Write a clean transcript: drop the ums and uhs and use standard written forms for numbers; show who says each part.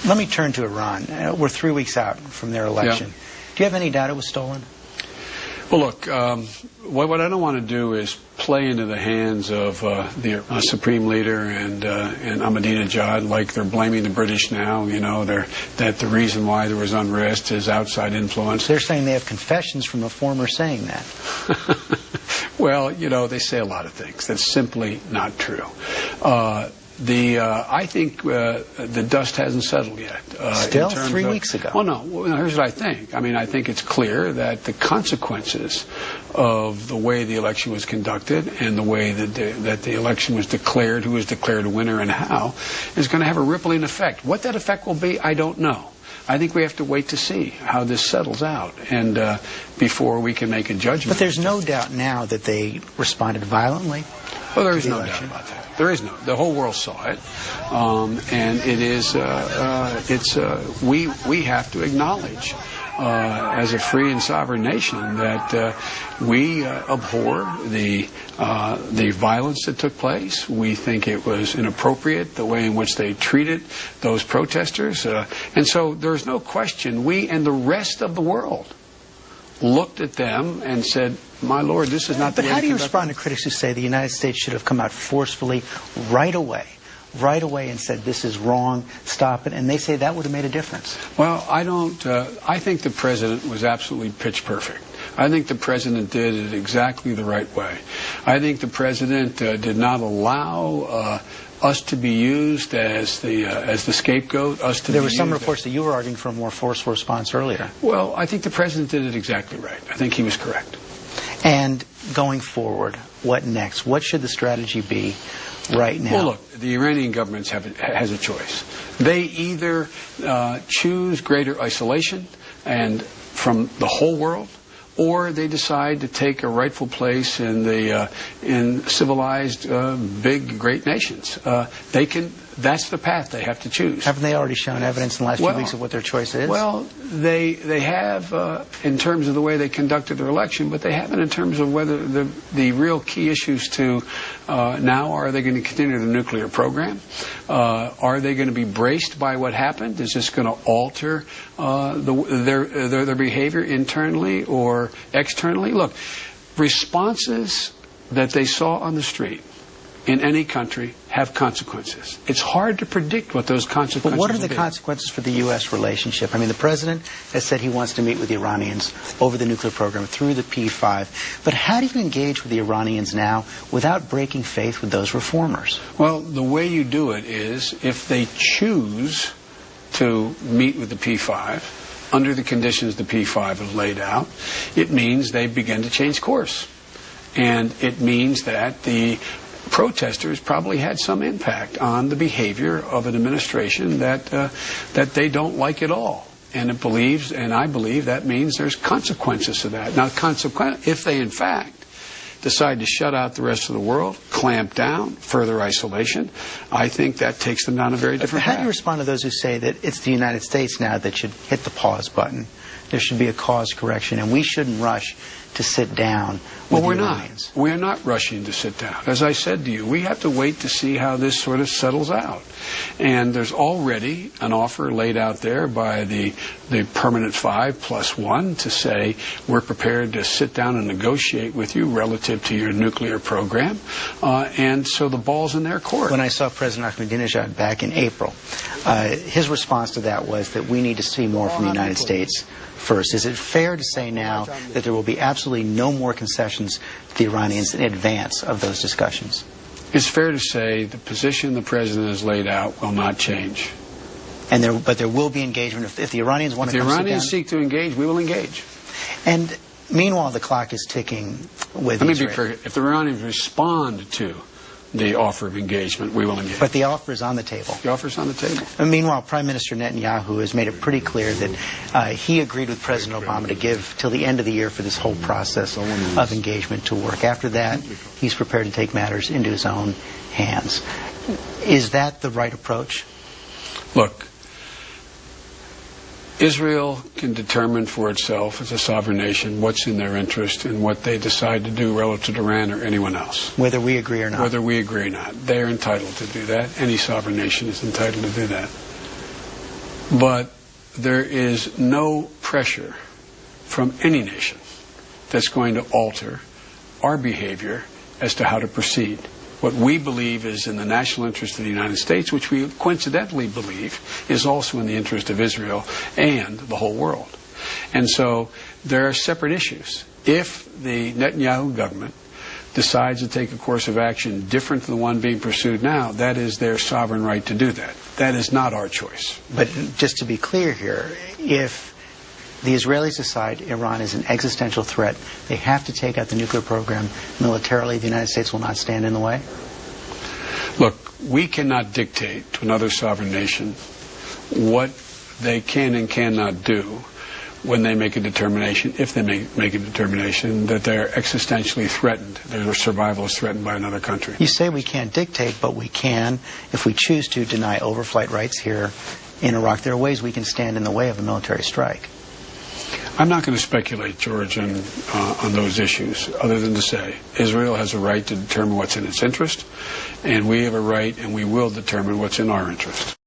Speaker 1: Let me turn to Iran. We're 3 weeks out from their election.
Speaker 2: Yeah.
Speaker 1: Do you have any doubt it was stolen?
Speaker 2: Well, look, what I don't want to do is play into the hands of the Supreme Leader and Ahmadinejad like they're blaming the British now, that the reason why there was unrest is outside influence.
Speaker 1: They're saying they have confessions from a former saying that.
Speaker 2: Well, they say a lot of things. That's simply not true. I think the dust hasn't settled yet.
Speaker 1: Still? 3 weeks ago.
Speaker 2: Well, no. Here's what I think. I think it's clear that the consequences of the way the election was conducted and the way that the election was declared, who was declared a winner and how, is going to have a rippling effect. What that effect will be, I don't know. I think we have to wait to see how this settles out and before we can make a judgment.
Speaker 1: But there's no doubt now that they responded violently.
Speaker 2: Well, there is no doubt about that. There is no. The whole world saw it, and it is. We have to acknowledge, as a free and sovereign nation, that we abhor the violence that took place. We think it was inappropriate the way in which they treated those protesters, and so there's no question. We and the rest of the world looked at them and said, my Lord, this is not the way to conduct. But how do you respond to critics who say the United States should have come out forcefully right away and said this is wrong, stop it, and they say that would have made a difference? Well, I don't. I think the President was absolutely pitch perfect. I think the President did it exactly the right way. I think the President did not allow us to be used as the scapegoat.
Speaker 1: There were some reports that you were arguing for a more forceful response earlier.
Speaker 2: Well, I think the President did it exactly right. I think he was correct.
Speaker 1: And going forward, what next? What should the strategy be right now?
Speaker 2: Well, look, the Iranian government has a choice. They either choose greater isolation and from the whole world, or they decide to take a rightful place in civilized, big, great nations. That's the path they have to choose.
Speaker 1: Haven't they already shown evidence in the last few weeks of what their choice is?
Speaker 2: Well, they have in terms of the way they conducted their election, but they haven't in terms of whether the real key issues to now, are they going to continue the nuclear program? Are they going to be braced by what happened? Is this going to alter their behavior internally or externally? Look, responses that they saw on the street in any country have consequences. It's hard to predict what those consequences will be.
Speaker 1: But what are the consequences for the U.S. relationship? The President has said he wants to meet with the Iranians over the nuclear program through the P5. But how do you engage with the Iranians now without breaking faith with those reformers?
Speaker 2: Well, the way you do it is if they choose to meet with the P5 under the conditions the P5 has laid out, it means they begin to change course. And it means that the protesters probably had some impact on the behavior of an administration that they don't like at all. And I believe that means there's consequences to that. Now, if they in fact decide to shut out the rest of the world, clamp down, further isolation, I think that takes them down a very different path.
Speaker 1: How do you respond to those who say that it's the United States now that should hit the pause button? There should be a cause correction, and we shouldn't rush to sit down with the Iranians.
Speaker 2: We're not rushing to sit down. As I said to you, we have to wait to see how this sort of settles out. And there's already an offer laid out there by the permanent 5+1 to say we're prepared to sit down and negotiate with you relative to your nuclear program. And so the ball's in their court.
Speaker 1: When I saw President Ahmadinejad back in April, his response to that was that we need to see more from the United States first. Is it fair to say now that there will be absolutely no more concessions to the Iranians in advance of those discussions?
Speaker 2: It's fair to say the position the President has laid out will not change.
Speaker 1: But there will be engagement if the Iranians want to come sit down?
Speaker 2: If the Iranians seek to engage, we will engage.
Speaker 1: And meanwhile, the clock is ticking with Israel.
Speaker 2: Let me be clear. If the Iranians respond to the offer of engagement, we will engage.
Speaker 1: But the offer is on the table.
Speaker 2: The offer is on the table.
Speaker 1: And meanwhile, Prime Minister Netanyahu has made it pretty clear that he agreed with President Obama to give till the end of the year for this whole process of engagement to work. After that, he's prepared to take matters into his own hands. Is that the right approach?
Speaker 2: Look, Israel can determine for itself as a sovereign nation what's in their interest and what they decide to do relative to Iran or anyone else.
Speaker 1: Whether we agree or not.
Speaker 2: Whether we agree or not. They're entitled to do that. Any sovereign nation is entitled to do that. But there is no pressure from any nation that's going to alter our behavior as to how to proceed. What we believe is in the national interest of the United States, which we coincidentally believe is also in the interest of Israel and the whole world. And so there are separate issues. If the Netanyahu government decides to take a course of action different than the one being pursued now, that is their sovereign right to do that. That is not our choice.
Speaker 1: But just to be clear here, if the Israelis decide Iran is an existential threat, they have to take out the nuclear program militarily, the United States will not stand in the way?
Speaker 2: Look, we cannot dictate to another sovereign nation what they can and cannot do when they make a determination, if they make a determination that they're existentially threatened, their survival is threatened by another country.
Speaker 1: You say we can't dictate, but we can, if we choose to, deny overflight rights here in Iraq. There are ways we can stand in the way of a military strike.
Speaker 2: I'm not going to speculate, George, on those issues, other than to say Israel has a right to determine what's in its interest, and we have a right and we will determine what's in our interest.